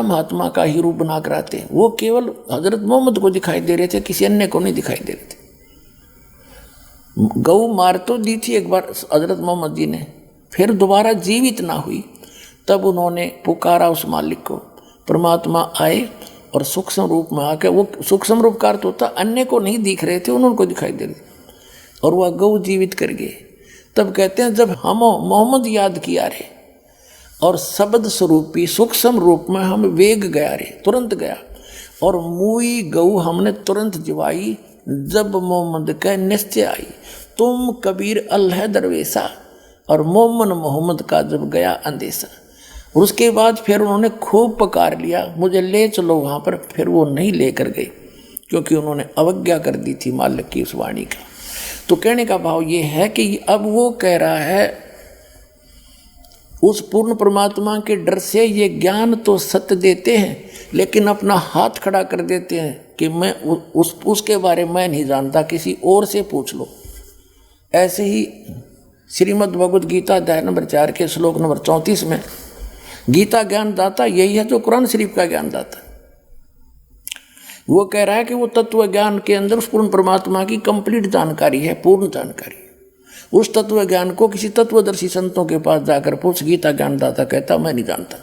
महात्मा का ही रूप बना कर आते हैं। वो केवल हजरत मोहम्मद को दिखाई दे रहे थे, किसी अन्य को नहीं दिखाई दे रहे थे। गौ मार तो दी थी एक बार हजरत मोहम्मद जी ने, फिर दोबारा जीवित ना हुई, तब उन्होंने पुकारा उस मालिक को। परमात्मा आए और सूक्ष्म रूप में आकर, वो सूक्ष्म रूप का अर्थ होता अन्य को नहीं दिख रहे थे, उनको दिखाई दे रहे थे, और वह गौ जीवित कर गए। तब कहते हैं जब हम मोहम्मद याद किया रे और शब्द स्वरूपी सूक्ष्म रूप में हम वेग गया रे, तुरंत गया, और मुई गऊ हमने तुरंत जिवाई, जब मोहम्मद का निश्चय आई, तुम कबीर अल्लाह दरवेशा, और मोमन मोहम्मद का जब गया अंदेशा। और उसके बाद फिर उन्होंने खूब पुकार लिया, मुझे ले चलो वहाँ पर, फिर वो नहीं लेकर गए क्योंकि उन्होंने अवज्ञा कर दी थी मालिक की उस वाणी का। तो कहने का भाव ये है कि अब वो कह रहा है उस पूर्ण परमात्मा के डर से ये ज्ञान तो सत्य देते हैं, लेकिन अपना हाथ खड़ा कर देते हैं कि मैं उसके बारे में नहीं जानता, किसी और से पूछ लो। ऐसे ही श्रीमद् भगवद गीता अध्याय नंबर 4 के श्लोक नंबर 34 में गीता ज्ञान दाता यही है जो कुरान शरीफ का ज्ञान दाता। वो कह रहा है कि वो तत्व ज्ञान के अंदर उस पूर्ण परमात्मा की कंप्लीट जानकारी है, पूर्ण जानकारी। उस तत्व ज्ञान को किसी तत्वदर्शी संतों के पास जाकर पूछ, गीता ज्ञान दाता कहता मैं नहीं जानता।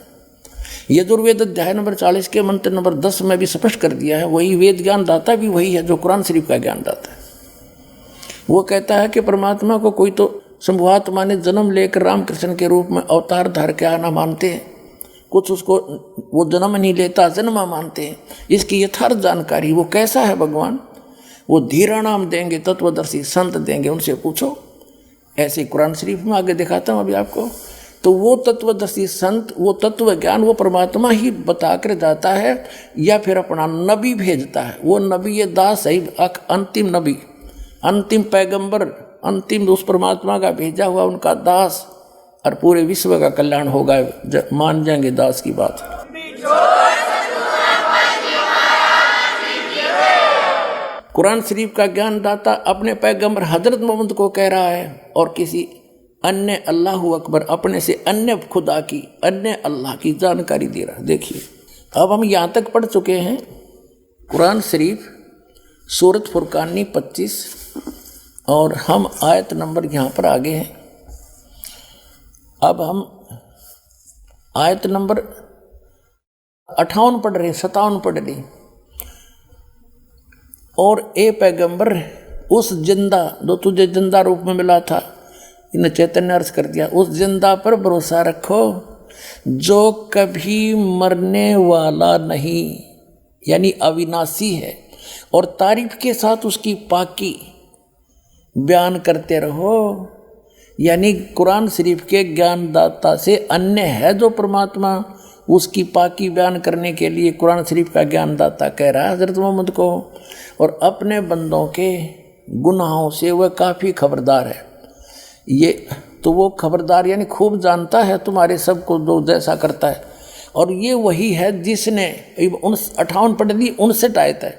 यजुर्वेद अध्याय नंबर 40 के मंत्र नंबर 10 में भी स्पष्ट कर दिया है, वही वेद ज्ञान दाता भी वही है जो कुरान शरीफ का ज्ञान दाता है। वो कहता है कि परमात्मा को कोई तो शंभुआत्मा ने जन्म लेकर रामकृष्ण के रूप में अवतार धार के आना मानते हैं, कुछ उसको वो जन्म नहीं लेता जन्मा मानते हैं। इसकी यथार्थ जानकारी वो कैसा है भगवान, वो धीरा नाम देंगे, तत्वदर्शी संत देंगे, उनसे पूछो। ऐसे कुरान शरीफ में आगे दिखाता हूँ अभी आपको। तो वो तत्वदर्शी संत, वो तत्व ज्ञान वो परमात्मा ही बता कर जाता है या फिर अपना नबी भेजता है। वो नबी ये दास है, अंतिम नबी, अंतिम पैगंबर, अंतिम उस परमात्मा का भेजा हुआ उनका दास, और पूरे विश्व का कल्याण होगा जब मान जाएंगे दास की बात। कुरान शरीफ का ज्ञान दाता अपने पैगंबर हजरत मोहम्मद को कह रहा है, और किसी अन्य अल्लाह अकबर अपने से अन्य खुदा की, अन्य अल्लाह की जानकारी दे रहा है। देखिए अब हम यहाँ तक पढ़ चुके हैं कुरान शरीफ सूरत फुरकानी 25, और हम आयत नंबर यहाँ पर आगे हैं। अब हम आयत नंबर 58 पढ़ रहे, 57 पढ़ रहे। और ए पैगंबर उस जिंदा जो तुझे जिंदा रूप में मिला था, इन्हें चैतन्य अर्थ कर दिया, उस जिंदा पर भरोसा रखो जो कभी मरने वाला नहीं, यानी अविनाशी है, और तारीफ के साथ उसकी पाकी बयान करते रहो। यानी कुरान शरीफ के ज्ञानदाता से अन्य है जो परमात्मा, उसकी पाकी बयान करने के लिए कुरान शरीफ का ज्ञानदाता कह रहा है हज़रत मोहम्मद को, और अपने बंदों के गुनाहों से वह काफ़ी खबरदार है। ये तो वो खबरदार यानी खूब जानता है तुम्हारे सबको जो जैसा करता है। और ये वही है जिसने 58 पढ़ ली, 59 आयत है,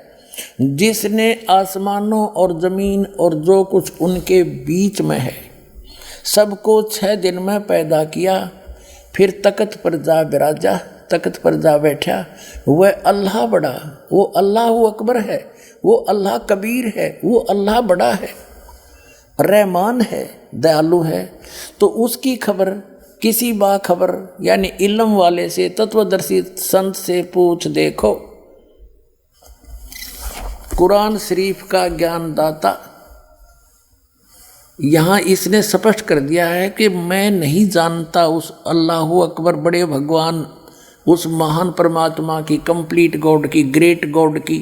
जिसने आसमानों और ज़मीन और जो कुछ उनके बीच में है सबको 6 दिन में पैदा किया, फिर तख्त पर जा बिराजा, तख्त पर जा बैठा। वह अल्लाह बड़ा, वो अल्लाह अकबर है, वो अल्लाह कबीर है, वो अल्लाह बड़ा है, रहमान है, दयालु है। तो उसकी खबर किसी बाखबर यानी इल्म वाले से, तत्वदर्शी संत से पूछ देखो। कुरान शरीफ का ज्ञानदाता यहाँ इसने स्पष्ट कर दिया है कि मैं नहीं जानता उस अल्लाह अकबर बड़े भगवान, उस महान परमात्मा की, कंप्लीट गॉड की, ग्रेट गॉड की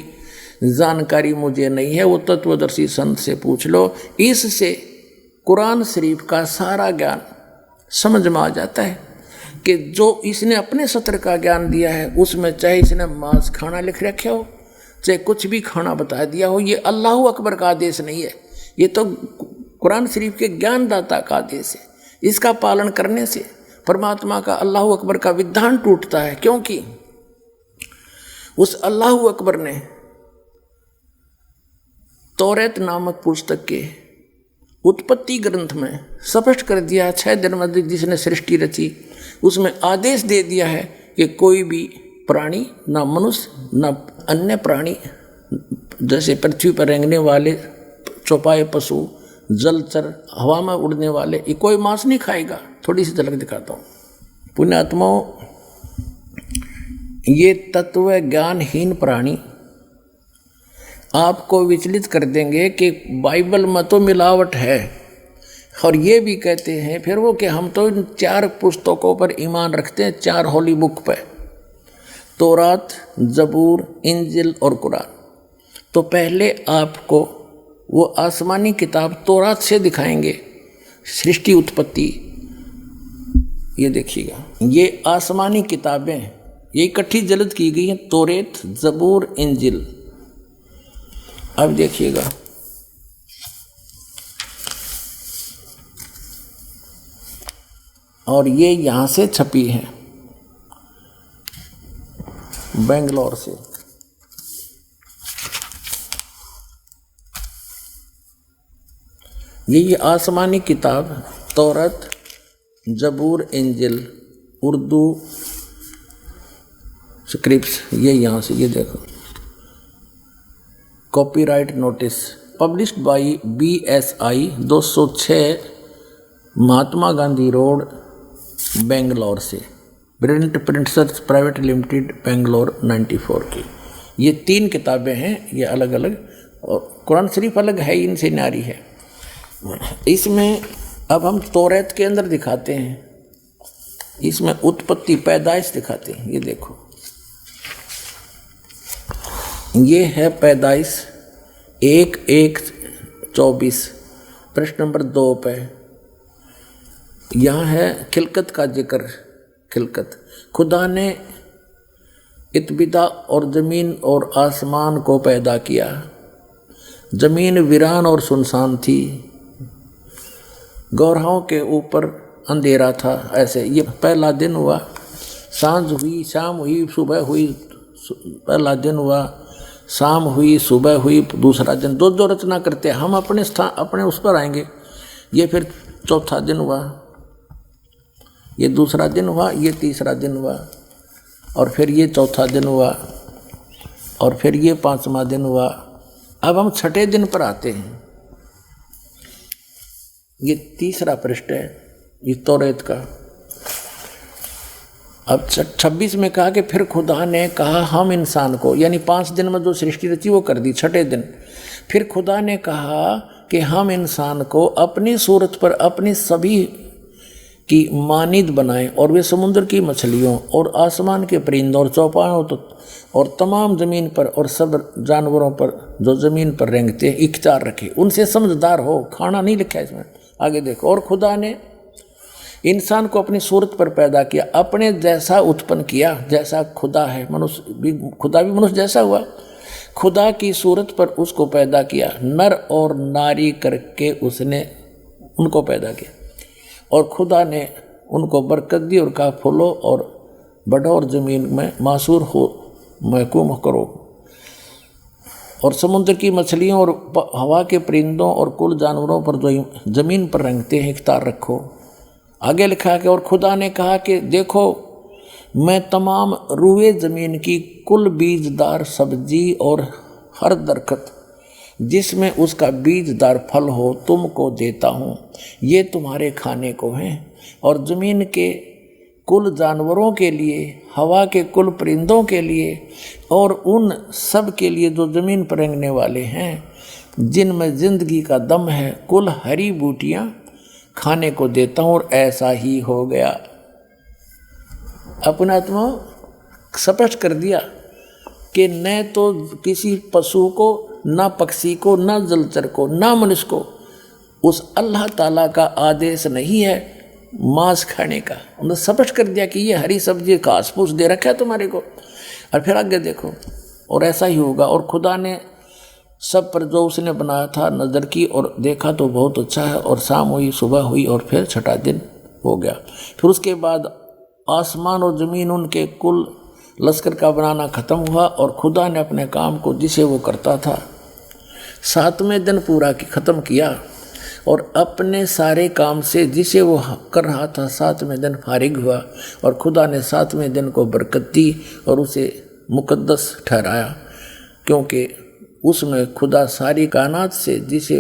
जानकारी मुझे नहीं है, वो तत्वदर्शी संत से पूछ लो। इससे कुरान शरीफ का सारा ज्ञान समझ में आ जाता है कि जो इसने अपने सत्र का ज्ञान दिया है उसमें चाहे इसने मांस खाना लिख रखे हो, चाहे कुछ भी खाना बता दिया हो, ये अल्लाह अकबर का आदेश नहीं है, ये तो कुरान शरीफ के ज्ञानदाता का आदेश है। इसका पालन करने से परमात्मा का, अल्लाह अकबर का विधान टूटता है, क्योंकि उस अल्लाह अकबर ने तौरात नामक पुस्तक के उत्पत्ति ग्रंथ में स्पष्ट कर दिया, 6 दिन में जिसने सृष्टि रची उसमें आदेश दे दिया है कि कोई भी प्राणी, ना मनुष्य, ना अन्य प्राणी, जैसे पृथ्वी पर रेंगने वाले चौपाए पशु, जलचर, हवा में उड़ने वाले, ये कोई मांस नहीं खाएगा। थोड़ी सी झलक दिखाता हूँ। पुण्यात्माओं, ये तत्व ज्ञानहीन प्राणी आपको विचलित कर देंगे कि बाइबल में तो मिलावट है, और ये भी कहते हैं फिर वो कि हम तो इन 4 पुस्तकों पर ईमान रखते हैं, 4 होली बुक पर, तौरात, जबूर, इंजिल और कुरान। तो पहले आपको वो आसमानी किताब तौरात से दिखाएंगे सृष्टि उत्पत्ति। ये देखिएगा, ये आसमानी किताबें ये इकट्ठी जल्द की गई हैं, तौरात, जबूर, इंजिल। अब देखिएगा, और ये यहाँ से छपी है, बेंगलोर से। ये आसमानी किताब तौरात, जबूर, इंजिल, उर्दू स्क्रिप्ट्स, ये यहाँ से, ये देखो, copyright notice, published by BSI 206 Mahatma Gandhi road, Bangalore से, प्रिंटर्स प्राइवेट लिमिटेड, बेंगलोर 94 की। ये 3 किताबें हैं, ये अलग अलग, और कुरान शरीफ अलग है, इनसे न्यारी है। इसमें अब हम तौरात के अंदर दिखाते हैं, इसमें उत्पत्ति पैदाइश दिखाते हैं। ये देखो, ये है पैदाइश 1:1:24, प्रश्न नंबर 2 पे। यहाँ है खिलकत का जिक्र। खिलकत, खुदा ने इत्बिदा और ज़मीन और आसमान को पैदा किया। ज़मीन वीरान और सुनसान थी, गौरवों के ऊपर अंधेरा था। ऐसे ये पहला दिन हुआ, सांझ हुई, शाम हुई, सुबह हुई, पहला दिन हुआ, शाम हुई, सुबह हुई, दूसरा दिन। दो रचना करते हैं हम, अपने स्थान अपने उस पर आएंगे। ये फिर चौथा दिन हुआ, ये दूसरा दिन हुआ, ये तीसरा दिन हुआ, और फिर ये चौथा दिन हुआ, और फिर ये 5वां दिन हुआ। अब हम छठे दिन पर आते हैं। ये तीसरा पृष्ठ है, ये तौरात का। अब 26 में कहा कि फिर खुदा ने कहा हम इंसान को, यानी 5 दिन में जो सृष्टि रची वो कर दी, छठे दिन फिर खुदा ने कहा कि हम इंसान को अपनी सूरत पर अपनी सभी की मानिद बनाएं, और वे समुद्र की मछलियों और आसमान के परिंदों और चौपायों और तमाम ज़मीन पर और सब जानवरों पर जो ज़मीन पर रेंगते हैं इख्तियार रखे, उनसे समझदार हो। खाना नहीं लिखा है इसमें, आगे देखो। और खुदा ने इंसान को अपनी सूरत पर पैदा किया, अपने जैसा उत्पन्न किया, जैसा खुदा है। मनुष्य भी, खुदा भी मनुष्य जैसा हुआ। खुदा की सूरत पर उसको पैदा किया, नर और नारी करके उसने उनको पैदा किया। और खुदा ने उनको बरकत दी और कहा फूलो और बढ़ो और ज़मीन में मासूर हो, महकूम करो, और समुद्र की मछलियों और हवा के परिंदों और कुल जानवरों पर जो ज़मीन पर रेंगते हैं इख्तियार रखो। आगे लिखा कि और खुदा ने कहा कि देखो मैं तमाम रुए ज़मीन की कुल बीजदार सब्जी और हर दरख्त जिसमें उसका बीजदार फल हो तुमको देता हूँ, ये तुम्हारे खाने को हैं। और ज़मीन के कुल जानवरों के लिए, हवा के कुल परिंदों के लिए, और उन सब के लिए जो ज़मीन पर रेंगने वाले हैं, जिनमें ज़िंदगी का दम है, कुल हरी बूटियाँ खाने को देता हूँ। और ऐसा ही हो गया। अपने आत्मा स्पष्ट कर दिया कि न तो किसी पशु को, ना पक्षी को, ना जलचर को, ना मनुष्य को उस अल्लाह ताला का आदेश नहीं है मांस खाने का। उन्होंने स्पष्ट कर दिया कि ये हरी सब्जी घास फूस दे रखा है तुम्हारे को। और फिर आगे देखो, और ऐसा ही होगा। और खुदा ने सब पर जो उसने बनाया था नज़र की और देखा तो बहुत अच्छा है। और शाम हुई, सुबह हुई, और फिर छठा दिन हो गया। फिर उसके बाद आसमान और ज़मीन उनके कुल लश्कर का बनाना ख़त्म हुआ। और खुदा ने अपने काम को जिसे वो करता था 7वें दिन पूरा ख़त्म किया। और अपने सारे काम से जिसे वो कर रहा था 7वें दिन फारिग हुआ, और खुदा ने 7वें दिन को बरकत दी और उसे मुकद्दस ठहराया, क्योंकि उसमें खुदा सारी कायनात से जिसे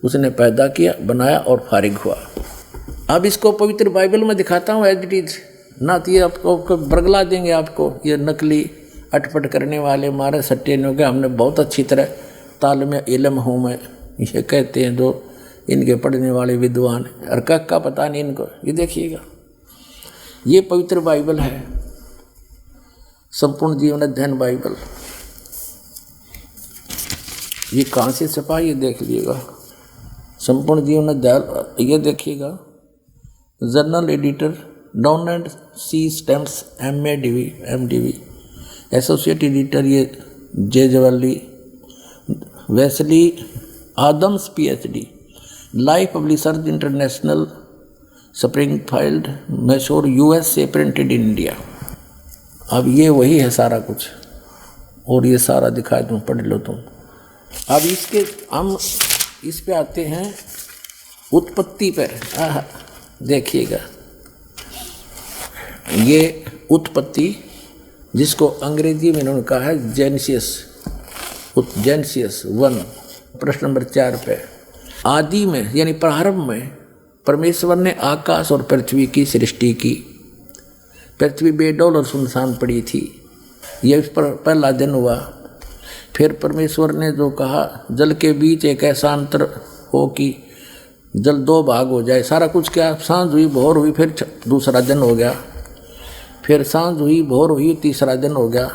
उसने पैदा किया, बनाया और फारिग हुआ। अब इसको पवित्र बाइबल में दिखाता हूँ एज इट इज, ना तो ये आपको बरगला देंगे, आपको ये नकली अटपट करने वाले मारे सट्टे ने हो गए, हमने बहुत अच्छी तरह ताल में इलम हूँ मैं, ये कहते हैं जो इनके पढ़ने वाले विद्वान, और का पता नहीं इनको। ये देखिएगा, ये पवित्र बाइबल है, संपूर्ण जीवन अध्ययन बाइबल। ये कहाँ से छपा, ये देख लीजिएगा, संपूर्ण जीवन अध्ययन। ये देखिएगा, journal editor Donald C Stamps MA associate editor ये जे जवाली, Wesley Adams PhD, Life Publishers International, Springfield Missouri USA, printed in India. अब ये वही है सारा कुछ, और ये सारा दिखाए तुम, पढ़ लो तुम। अब इसके हम इस पे आते हैं उत्पत्ति पर। देखिएगा, ये उत्पत्ति जिसको अंग्रेजी में इन्होंने कहा है जेनेसिस 1, प्रश्न नंबर 4 पे। आदि में यानी प्रारंभ में परमेश्वर ने आकाश और पृथ्वी की सृष्टि की। पृथ्वी बेडौल और सुनसान पड़ी थी, यह इस पर पहला दिन हुआ। फिर परमेश्वर ने जो कहा, जल के बीच एक ऐसा अंतर हो कि जल 2 भाग हो जाए। सारा कुछ क्या, सांझ हुई, भोर हुई, फिर दूसरा दिन हो गया, फिर सांझ हुई, भोर हुई, तीसरा दिन हो गया।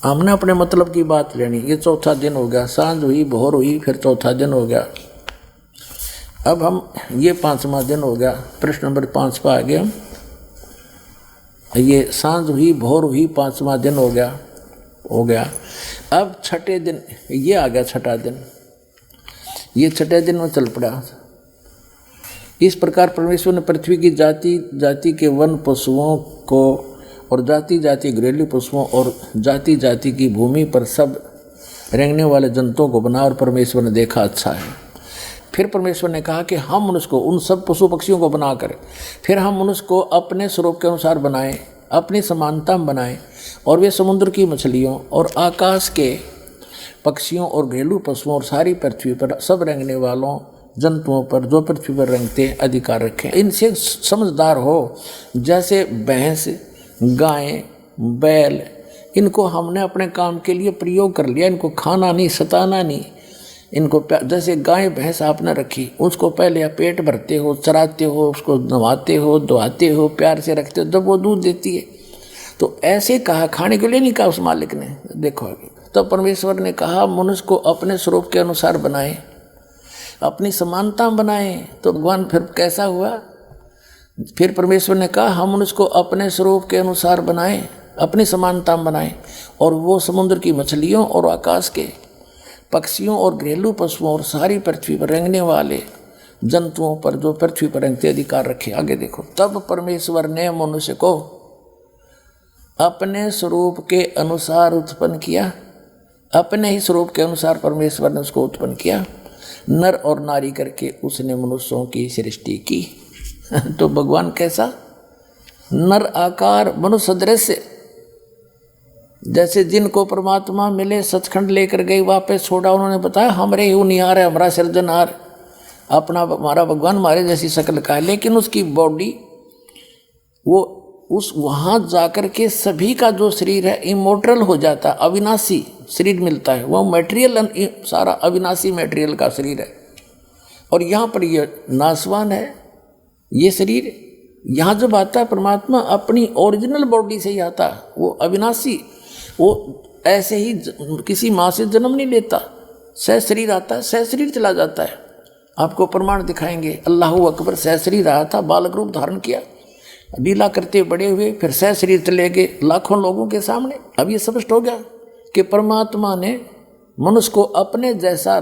हमने अपने मतलब की बात लेनी, ये चौथा दिन हो गया, सांझ हुई, भोर हुई, फिर चौथा दिन हो गया। अब हम ये 5वां दिन हो गया, प्रश्न नंबर 5 पर आ गए हम। ये सांझ हुई, भोर हुई, 5वां दिन हो गया। अब छठे दिन, ये आ गया छठा दिन, ये छठे दिन में चल पड़ा। इस प्रकार परमेश्वर ने पृथ्वी की जाति जाति के वन पशुओं को और जाति जाति घरेलू पशुओं और जाति जाति की भूमि पर सब रेंगने वाले जंतुओं को बना, और परमेश्वर ने देखा अच्छा है। फिर परमेश्वर ने कहा कि हम मनुष्य को, उन सब पशु पक्षियों को बना कर, फिर हम मनुष्य को अपने स्वरूप के अनुसार बनाएं, अपनी समानता में बनाएं, और वे समुद्र की मछलियों और आकाश के पक्षियों और घरेलू पशुओं और सारी पृथ्वी पर सब रेंगने वालों जंतुओं पर जो पृथ्वी पर रेंगते अधिकार रखें। इनसे समझदार हो, जैसे भैंस, गाय, बैल, इनको हमने अपने काम के लिए प्रयोग कर लिया, इनको खाना नहीं, सताना नहीं, इनको जैसे गाय भैंस आपने रखी, उसको पहले आप पेट भरते हो, चराते हो, उसको नहवाते हो, धोआते हो, प्यार से रखते हो, जब वो दूध देती है। तो ऐसे कहा, खाने के लिए नहीं कहा उस मालिक ने। देखो तब परमेश्वर ने कहा मनुष्य को अपने स्वरूप के अनुसार बनाए, अपनी समानता बनाए। तो भगवान फिर कैसा हुआ, फिर परमेश्वर ने कहा हम मनुष्य को अपने स्वरूप के अनुसार बनाएं, अपनी समानता बनाएं, और वो समुद्र की मछलियों और आकाश के पक्षियों और घरेलू पशुओं और सारी पृथ्वी पर रेंगने वाले जंतुओं पर जो पृथ्वी पर रेंगते अधिकार रखे। आगे देखो, तब परमेश्वर ने मनुष्य को अपने स्वरूप के अनुसार उत्पन्न किया, अपने ही स्वरूप के अनुसार परमेश्वर ने उसको उत्पन्न किया, नर और नारी करके उसने मनुष्यों की सृष्टि की। तो भगवान कैसा, नर आकार, मनुष्य सदृश, जैसे जिनको परमात्मा मिले सचखंड लेकर गए, वापस छोड़ा, उन्होंने बताया हमरे ही निहार है, हमारा सृजनहार, अपना हमारा भगवान हमारे जैसी शक्ल का है, लेकिन उसकी बॉडी वो उस वहाँ जाकर के सभी का जो शरीर है इमोर्टल हो जाता, अविनाशी शरीर मिलता है, वो मटेरियल सारा अविनाशी मटेरियल का शरीर है। और यहाँ पर ये नाशवान है ये शरीर। यहाँ जब आता है परमात्मा अपनी ओरिजिनल बॉडी से ही आता, वो अविनाशी, वो ऐसे ही किसी माँ से जन्म नहीं लेता, सह शरीर आता है, सह शरीर चला जाता है। आपको प्रमाण दिखाएंगे, अल्लाहू अकबर सह शरीर आया था, बालक रूप धारण किया, लीला करते बड़े हुए, फिर सह शरीर चले गए लाखों लोगों के सामने। अब ये स्पष्ट हो गया कि परमात्मा ने मनुष्य को अपने जैसा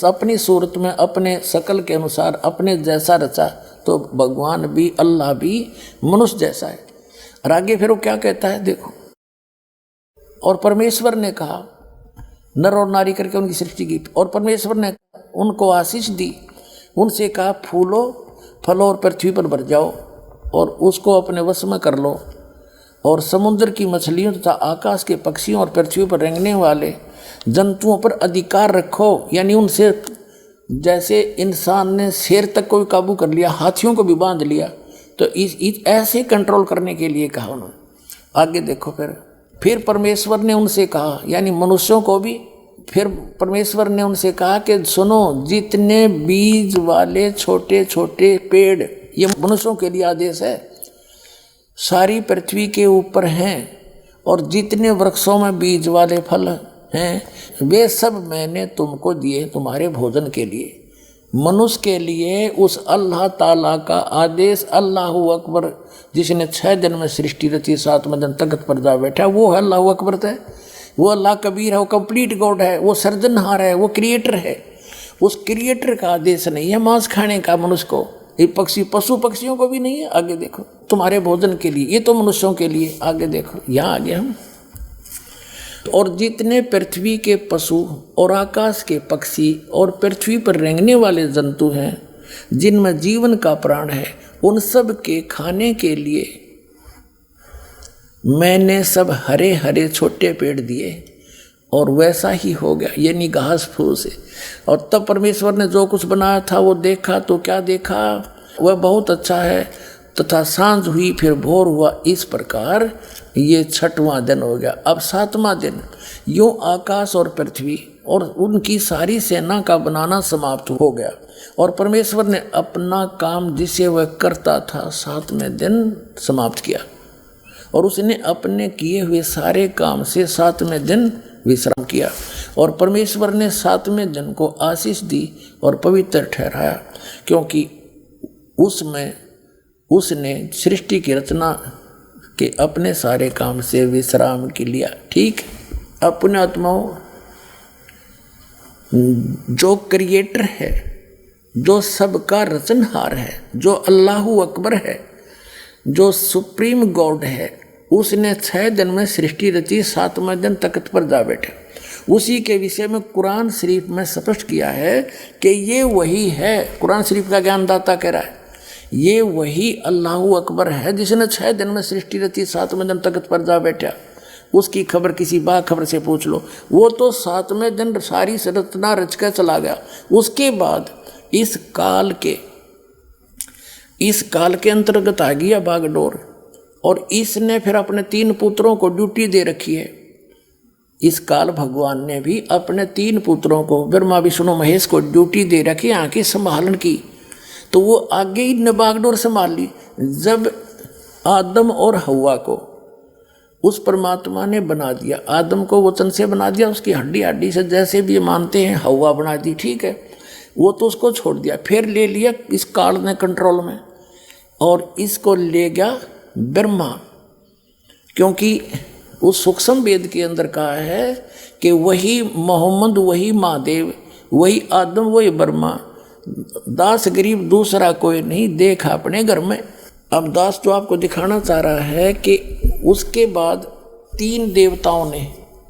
अपनी सूरत में अपने शकल के अनुसार अपने जैसा रचा। तो भगवान भी, अल्लाह भी मनुष्य जैसा है। और आगे फिर वो क्या कहता है देखो, और परमेश्वर ने कहा नर और नारी करके उनकी सृष्टि की, और परमेश्वर ने उनको आशीष दी, उनसे कहा फूलो फलो और पृथ्वी पर भर जाओ और उसको अपने वश में कर लो, और समुद्र की मछलियों तथा आकाश के पक्षियों और पृथ्वी पर रेंगने वाले जंतुओं पर अधिकार रखो। यानी उनसे जैसे इंसान ने शेर तक को भी काबू कर लिया, हाथियों को भी बांध लिया, तो इस ऐसे कंट्रोल करने के लिए कहा उन्होंने। आगे देखो, फिर परमेश्वर ने उनसे कहा, यानी मनुष्यों को भी, फिर परमेश्वर ने उनसे कहा कि सुनो, जितने बीज वाले छोटे छोटे पेड़, ये मनुष्यों के लिए आदेश है, सारी पृथ्वी के ऊपर हैं, और जितने वृक्षों में बीज वाले फल हैं, वे सब मैंने तुमको दिए तुम्हारे भोजन के लिए। मनुष्य के लिए उस अल्लाह ताला का आदेश, अल्लाहु अकबर, जिसने 6 दिन में सृष्टि रची, 7वें दिन तख्त पर जा बैठा, वो है अल्लाहु अकबर है। वो अल्लाह कबीर है, वो कंप्लीट गॉड है, वो सर्जनहार है, वो क्रिएटर है। उस क्रिएटर का आदेश नहीं है मांस खाने का मनुष्य को, ये पशु पक्षियों को भी नहीं है। आगे देखो, तुम्हारे भोजन के लिए, ये तो मनुष्यों के लिए। आगे देखो, यहाँ आगे हम, और जितने पृथ्वी के पशु और आकाश के पक्षी और पृथ्वी पर रेंगने वाले जंतु हैं, जिनमें जीवन का प्राण है, उन सब के खाने के लिए मैंने सब हरे हरे छोटे पेड़ दिए, और वैसा ही हो गया, यानी घास फूस से। और तब परमेश्वर ने जो कुछ बनाया था वो देखा, तो क्या देखा, वह बहुत अच्छा है। तथा सांझ हुई, फिर भोर हुआ, इस प्रकार ये 6वां दिन हो गया। अब 7वां दिन, यूं आकाश और पृथ्वी और उनकी सारी सेना का बनाना समाप्त हो गया, और परमेश्वर ने अपना काम जिसे वह करता था 7वें दिन समाप्त किया, और उसने अपने किए हुए सारे काम से 7वें दिन विश्राम किया। और परमेश्वर ने 7वें दिन को आशीष दी और पवित्र ठहराया, क्योंकि उसमें उसने सृष्टि की रचना के अपने सारे काम से विश्राम की लिया। ठीक, अपने आत्माओं, जो क्रिएटर है, जो सबका रचनहार है, जो अल्लाहु अकबर है, जो सुप्रीम गॉड है, उसने 6 दिन में सृष्टि रची, 7वें दिन तख्त पर जा बैठे। उसी के विषय में कुरान शरीफ में स्पष्ट किया है कि ये वही है। कुरान शरीफ का ज्ञानदाता कह रहा है, ये वही अल्लाहु अकबर है जिसने 6 दिन में सृष्टि रची, 7वें दिन तख्त पर जा बैठा। उसकी खबर किसी बाखबर से पूछ लो, वो तो 7वें दिन सारी रचना रच कर चला गया। उसके बाद इस काल के अंतर्गत आ गया बागडोर, और इसने फिर अपने 3 पुत्रों को ड्यूटी दे रखी है। इस काल भगवान ने भी अपने 3 पुत्रों को, ब्रह्मा विष्णु महेश को ड्यूटी दे रखी आंखें संभालन की, तो वो आगे ही ने बागडोर संभाल ली। जब आदम और हव्वा को उस परमात्मा ने बना दिया, आदम को वचन से बना दिया, उसकी हड्डी हड्डी से जैसे भी मानते हैं, हव्वा बना दी, ठीक है, वो तो उसको छोड़ दिया। फिर ले लिया इस काल ने कंट्रोल में, और इसको ले गया ब्रह्मा, क्योंकि उस सूक्ष्म वेद के अंदर कहा है कि वही मोहम्मद, वही महादेव, वही आदम, वही ब्रह्मा, दास गरीब दूसरा कोई नहीं, देख अपने घर में। अब दास तो आपको दिखाना चाह रहा है कि उसके बाद 3 देवताओं ने,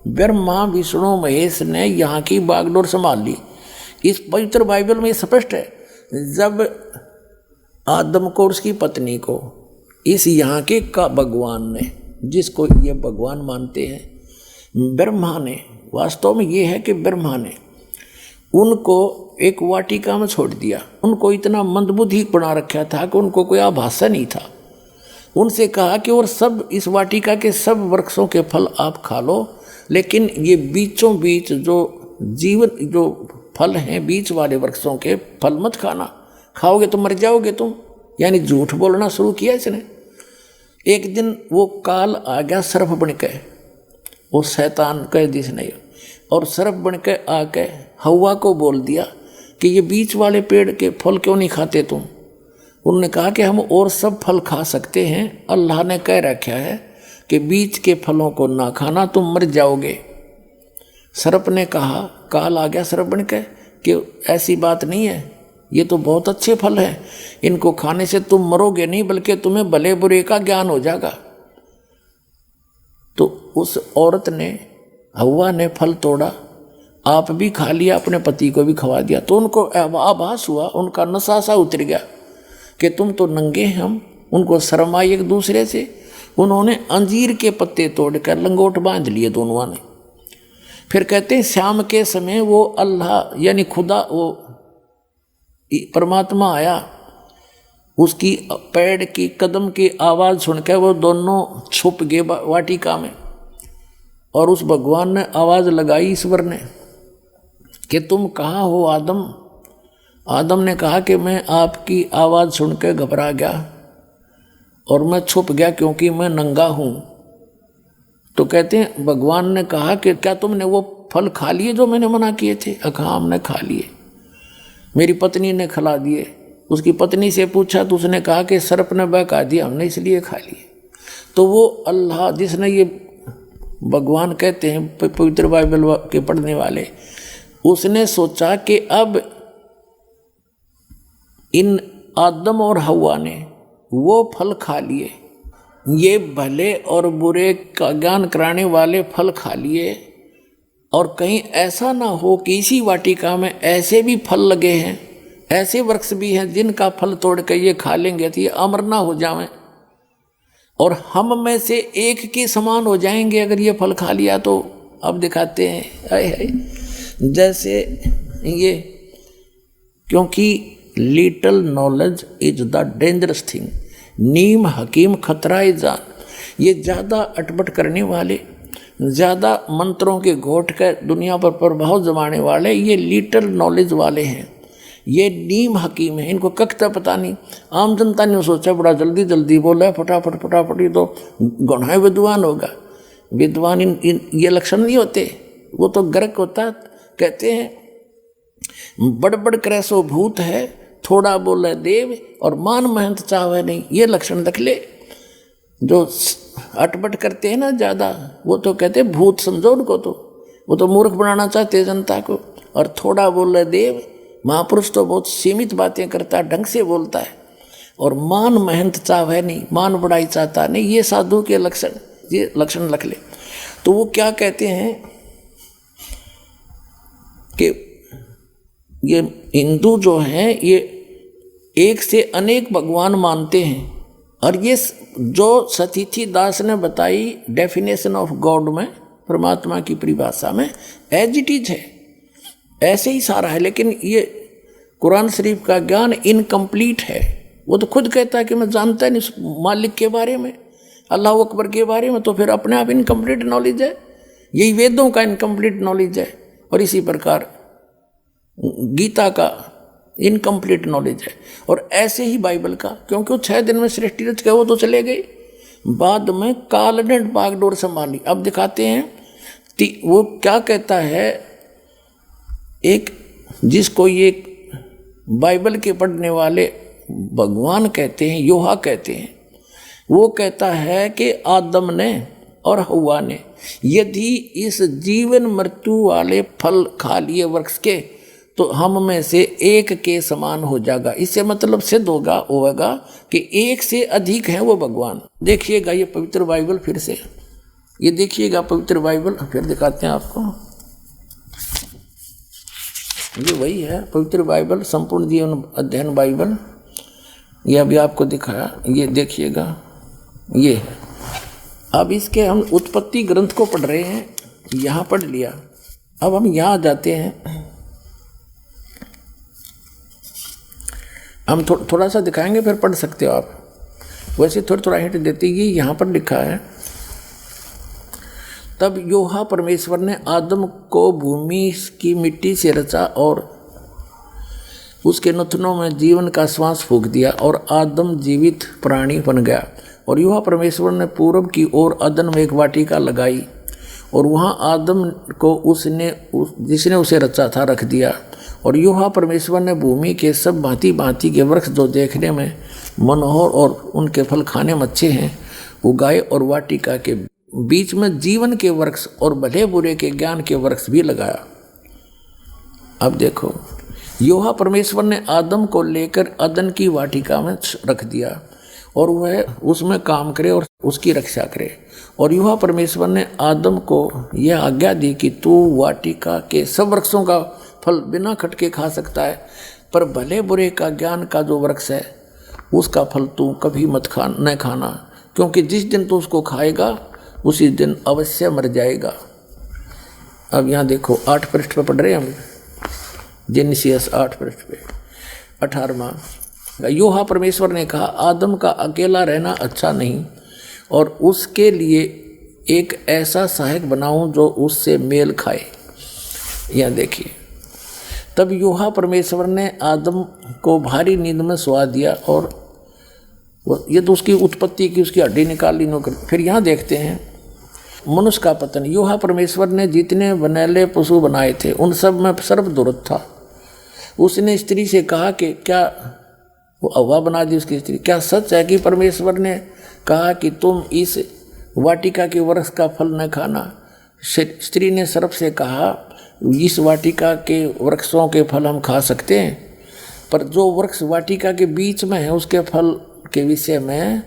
ब्रह्मा विष्णु महेश ने यहाँ की बागडोर संभाल ली। इस पवित्र बाइबल में स्पष्ट है, जब आदम को और उसकी पत्नी को इस यहाँ के का भगवान ने, जिसको ये भगवान मानते हैं, ब्रह्मा ने, वास्तव में ये है कि ब्रह्मा ने उनको एक वाटिका में छोड़ दिया। उनको इतना मंदबुद्धि बना रखा था कि उनको कोई आभासा नहीं था। उनसे कहा कि और सब इस वाटिका के सब वृक्षों के फल आप खा लो, लेकिन ये बीचों बीच जो फल हैं, बीच वाले वृक्षों के फल मत खाना, खाओगे तो मर जाओगे तुम। यानी झूठ बोलना शुरू किया इसने। एक दिन वो काल आ गया सर्प बन के, वो शैतान कह दिस नहीं, और सर्प बन के आके हव्वा को बोल दिया कि ये बीच वाले पेड़ के फल क्यों नहीं खाते तुम। उन्होंने कहा कि हम और सब फल खा सकते हैं, अल्लाह ने कह रखा है कि बीच के फलों को ना खाना, तुम मर जाओगे। सर्प ने कहा, काल आ गया सर्प बन के, कि ऐसी बात नहीं है, ये तो बहुत अच्छे फल हैं, इनको खाने से तुम मरोगे नहीं, बल्कि तुम्हें भले बुरे का ज्ञान हो जाएगा। तो उस औरत ने, हव्वा ने फल तोड़ा आप भी खा लिया, अपने पति को भी खवा दिया। तो उनको आभास हुआ, उनका नशा सा उतर गया कि तुम तो नंगे हैं, हम। उनको शर्म आई एक दूसरे से। उन्होंने अंजीर के पत्ते तोड़कर लंगोट बांध लिए दोनों ने। फिर कहते हैं शाम के समय वो अल्लाह यानी खुदा, वो परमात्मा आया। उसकी पैर की कदम की आवाज़ सुनकर वो दोनों छुप गए वाटिका में। और उस भगवान ने आवाज़ लगाई, ईश्वर ने, कि तुम कहाँ हो आदम। आदम ने कहा कि मैं आपकी आवाज़ सुनकर घबरा गया और मैं छुप गया क्योंकि मैं नंगा हूँ। तो कहते हैं भगवान ने कहा कि क्या तुमने वो फल खा लिए जो मैंने मना किए थे? कहा हमने खा लिए। मेरी पत्नी ने खिला दिए। उसकी पत्नी से पूछा तो उसने कहा कि सर्प ने बहका दिया, हमने इसलिए खा लिए। तो वो अल्लाह जिसने ये भगवान कहते हैं पवित्र बाइबल के पढ़ने वाले, उसने सोचा कि अब इन आदम और हव्वा ने वो फल खा लिए, ये भले और बुरे का ज्ञान कराने वाले फल खा लिए, और कहीं ऐसा ना हो कि इसी वाटिका में ऐसे भी फल लगे हैं, ऐसे वृक्ष भी हैं जिनका फल तोड़ कर ये खा लेंगे तो ये अमर ना हो जाएं और हम में से एक के समान हो जाएंगे अगर ये फल खा लिया तो। अब दिखाते हैं आए हाय जैसे ये, क्योंकि little knowledge is the dangerous thing, नीम हकीम खतरा जान। ये ज़्यादा अटपट करने वाले, ज़्यादा मंत्रों के घोट कर दुनिया पर प्रभाव जमाने वाले, ये लिटल नॉलेज वाले हैं, ये नीम हकीम है। इनको कखता पता नहीं। आम जनता ने सोचा बड़ा जल्दी जल्दी बोला है, फटाफट फटाफट, ये तो गौणाए विद्वान होगा। विद्वान इन ये लक्षण नहीं होते, वो तो गर्क होता। कहते हैं बड़ करे सो भूत है, थोड़ा बोले देव और मान महंत चाहे नहीं। ये लक्षण रख ले। जो अटपट करते हैं ना ज़्यादा, वो तो कहते हैं भूत समझो उनको, तो वो तो मूर्ख बनाना चाहते हैं जनता को। और थोड़ा बोले देव, महापुरुष तो बहुत सीमित बातें करता है, ढंग से बोलता है। और मान महंत चाहे नहीं, मान बढ़ाई चाहता नहीं, ये साधु के लक्षण, ये लक्षण रख ले। तो वो क्या कहते हैं कि ये हिंदू जो हैं ये एक से अनेक भगवान मानते हैं। और ये जो सतीथी दास ने बताई डेफिनेशन ऑफ गॉड में, परमात्मा की परिभाषा में, एज इट इज है, ऐसे ही सारा है। लेकिन ये कुरान शरीफ का ज्ञान इनकम्प्लीट है। वो तो खुद कहता है कि मैं जानता नहीं मालिक के बारे में, अल्लाह अकबर के बारे में, तो फिर अपने आप इनकम्प्लीट नॉलेज है। यही वेदों का इनकम्प्लीट नॉलेज है। और इसी प्रकार गीता का इनकम्प्लीट नॉलेज है। और ऐसे ही बाइबल का, क्योंकि वो 6 दिन में सृष्टि रच गए, वो तो चले गए। बाद में काल ने बागडोर संभाली। अब दिखाते हैं वो क्या कहता है। एक जिसको ये बाइबल के पढ़ने वाले भगवान कहते हैं, योहा कहते हैं, वो कहता है कि आदम ने और हव्वा ने यदि इस जीवन मृत्यु वाले फल खा लिए वृक्ष के, तो हम में से एक के समान हो जाएगा। इससे मतलब सिद्ध होगा कि एक से अधिक हैं वो भगवान। देखिएगा ये पवित्र बाइबल, फिर से ये देखिएगा पवित्र बाइबल, फिर दिखाते हैं आपको। ये वही है पवित्र बाइबल, संपूर्ण जीवन अध्ययन बाइबल। ये अभी आपको दिखाया, ये देखिएगा, ये है। अब इसके हम उत्पत्ति ग्रंथ को पढ़ रहे हैं, यहाँ पढ़ लिया। अब हम यहाँ जाते हैं, हम थोड़ा सा दिखाएंगे, फिर पढ़ सकते हो आप। वैसे थोड़ा हिंट देते ही यहाँ पर लिखा है, तब योहा परमेश्वर ने आदम को भूमि की मिट्टी से रचा और उसके नथनों में जीवन का श्वास फूंक दिया और आदम जीवित प्राणी बन गया। और योहा परमेश्वर ने पूर्व की ओर अदन में एक वाटिका लगाई और वहाँ आदम को जिसने उसे रचा था रख दिया। और योहा परमेश्वर ने भूमि के सब भांति भांति के वृक्ष जो देखने में मनोहर और उनके फल खाने में अच्छे हैं उगाए, और वाटिका के बीच में जीवन के वृक्ष और भले बुरे के ज्ञान के वृक्ष भी लगाया। अब देखो, योहा परमेश्वर ने आदम को लेकर अदन की वाटिका में रख दिया और वह उसमें काम करे और उसकी रक्षा करे। और युवा परमेश्वर ने आदम को यह आज्ञा दी कि तू वाटिका के सब वृक्षों का फल बिना खटके खा सकता है, पर भले बुरे का ज्ञान का जो वृक्ष है उसका फल तू कभी मत न खाना, क्योंकि जिस दिन तू उसको खाएगा उसी दिन अवश्य मर जाएगा। अब यहाँ देखो 8 पृष्ठ पे पढ़ रहे हैं हम, जेनेसिस 8 पृष्ठ पे 18वां। यहोवा परमेश्वर ने कहा, आदम का अकेला रहना अच्छा नहीं, और उसके लिए एक ऐसा सहायक बनाऊं जो उससे मेल खाए। यहाँ देखिए, तब यहोवा परमेश्वर ने आदम को भारी नींद में सुला दिया, और ये तो उसकी उत्पत्ति की, उसकी हड्डी निकाल ली नौकर। फिर यहाँ देखते हैं मनुष्य का पतन। यहोवा परमेश्वर ने जितने बनैले पशु बनाए थे उन सब में सर्वदुर्लभ था। उसने स्त्री से कहा कि क्या, वो हवा बना दी उसकी स्त्री, क्या सच है कि परमेश्वर ने कहा कि तुम इस वाटिका के वृक्ष का फल न खाना? स्त्री ने सर्प से कहा, इस वाटिका के वृक्षों के फल हम खा सकते हैं, पर जो वृक्ष वाटिका के बीच में है उसके फल के विषय में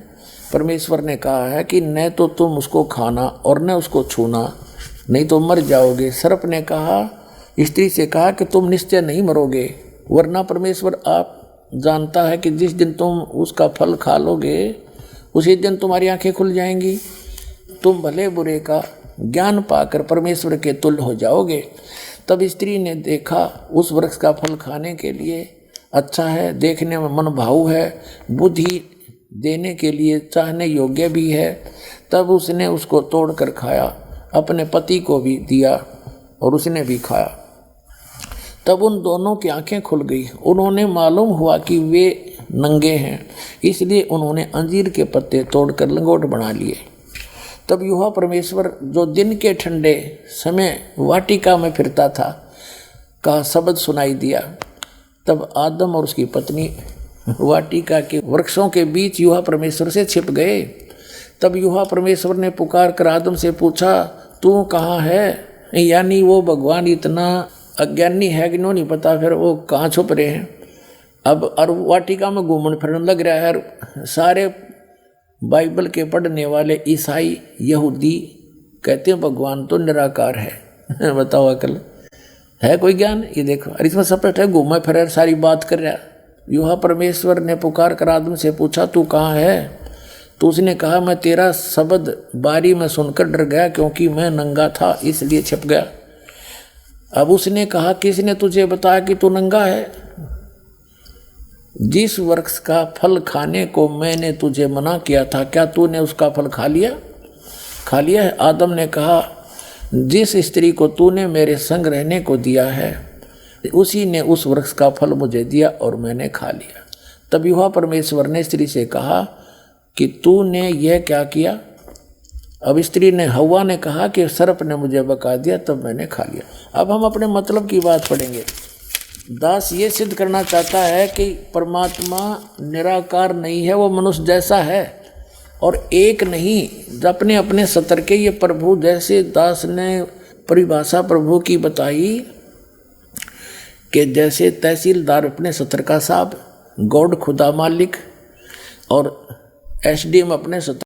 परमेश्वर ने कहा है कि न तो तुम उसको खाना और न उसको छूना, नहीं तो मर जाओगे। सर्प ने कहा, स्त्री से कहा कि तुम निश्चय नहीं मरोगे, वरना परमेश्वर आप जानता है कि जिस दिन तुम उसका फल खा लोगे उसी दिन तुम्हारी आंखें खुल जाएंगी, तुम भले बुरे का ज्ञान पाकर परमेश्वर के तुल्य हो जाओगे। तब स्त्री ने देखा उस वृक्ष का फल खाने के लिए अच्छा है, देखने में मन भाऊ है, बुद्धि देने के लिए चाहने योग्य भी है। तब उसने उसको तोड़कर खाया, अपने पति को भी दिया और उसने भी खाया। तब उन दोनों की आंखें खुल गई, उन्होंने मालूम हुआ कि वे नंगे हैं, इसलिए उन्होंने अंजीर के पत्ते तोड़कर लंगोट बना लिए। तब यहोवा परमेश्वर जो दिन के ठंडे समय वाटिका में फिरता था का शब्द सुनाई दिया। तब आदम और उसकी पत्नी वाटिका के वृक्षों के बीच यहोवा परमेश्वर से छिप गए। तब यहोवा परमेश्वर ने पुकार कर आदम से पूछा, तू कहाँ है? यानी वो भगवान इतना अज्ञानी है कि नहीं पता फिर वो कहाँ छुप रहे हैं। अब और वाटिका में घूमने फिरने लग रहा है। सारे बाइबल के पढ़ने वाले ईसाई यहूदी कहते हैं भगवान तो निराकार है। बताओ अकल है कोई ज्ञान? ये देखो, और इसमें सपट है, घूमा फिर सारी बात कर रहा। यहोवा परमेश्वर ने पुकार कर आदम से पूछा, तू कहाँ है? तो उसने कहा, मैं तेरा शब्द बारी में सुनकर डर गया, क्योंकि मैं नंगा था इसलिए छिप गया। अब उसने कहा, किसने तुझे बताया कि तू नंगा है? जिस वृक्ष का फल खाने को मैंने तुझे मना किया था, क्या तूने उसका फल खा लिया? खा लिया है। आदम ने कहा, जिस स्त्री को तूने मेरे संग रहने को दिया है उसी ने उस वृक्ष का फल मुझे दिया और मैंने खा लिया। तब यहोवा परमेश्वर ने स्त्री से कहा कि तूने यह क्या किया? अब स्त्री ने, हव्वा ने कहा कि सर्प ने मुझे बका दिया, तब मैंने खा लिया। अब हम अपने मतलब की बात पढ़ेंगे। दास ये सिद्ध करना चाहता है कि परमात्मा निराकार नहीं है, वो मनुष्य जैसा है और एक नहीं। अपने अपने सतर के ये प्रभु, जैसे दास ने परिभाषा प्रभु की बताई कि जैसे तहसीलदार अपने सतर का साहब, गॉड खुदा मालिक, और एसडीएम अपने सतर